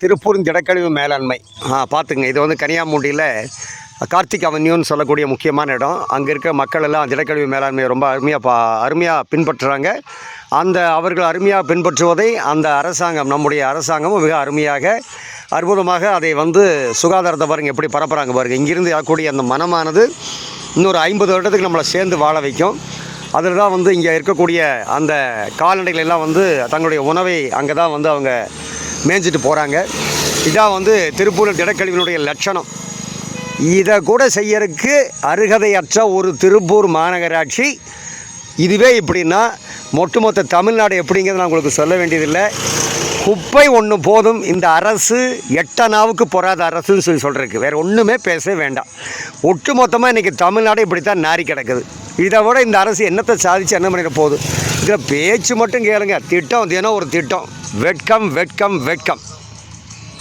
திருப்பூரின் திடக்கழிவு மேலாண்மை பார்த்துங்க. இது வந்து கனியாமூண்டியில் கார்த்திக் அவென்யூன்னு சொல்லக்கூடிய முக்கியமான இடம். அங்கே இருக்க மக்கள் எல்லாம் திடக்கழிவு மேலாண்மையை ரொம்ப அருமையாக பின்பற்றுறாங்க. அவர்கள் அருமையாக பின்பற்றுவதை அந்த அரசாங்கம், நம்முடைய அரசாங்கமும் மிக அருமையாக அற்புதமாக அதை வந்து சுகாதாரத்தை பாருங்கள் எப்படி பரப்புகிறாங்க பாருங்கள். இங்கிருந்து ஆகக்கூடிய அந்த மனமானது இன்னொரு 50 வருடத்துக்கு நம்மளை சேர்ந்து வாழ வைக்கும். அதில் தான் வந்து இங்கே இருக்கக்கூடிய அந்த கால்நடைகள் எல்லாம் வந்து தங்களுடைய உணவை அங்கே தான் வந்து அவங்க மேய்ஞ்சிட்டு போகிறாங்க. இதான் வந்து திருப்பூர் திடக்கழிவினுடைய லட்சணம். இதை கூட செய்யறதுக்கு அருகதையற்ற ஒரு திருப்பூர் மாநகராட்சி. இதுவே இப்படின்னா ஒட்டுமொத்த தமிழ்நாடு எப்படிங்கிறது நான் உங்களுக்கு சொல்ல வேண்டியதில்லை. குப்பை ஒன்று போதும். இந்த அரசு எட்டனாவுக்கு பொறாத அரசுன்னு சொல்கிறதுக்கு வேறு ஒன்றுமே பேசவே வேண்டாம். ஒட்டுமொத்தமாக இன்றைக்கி தமிழ்நாடு இப்படித்தான் நாரி கிடக்குது. இதை விட இந்த அரசு என்னத்தை சாதித்து என்ன பண்ணிட போகுது? இதில் பேச்சு மட்டும் கேளுங்க. திட்டம் தினம் ஒரு திட்டம். வெட்கம் வெட்கம் வெட்கம்.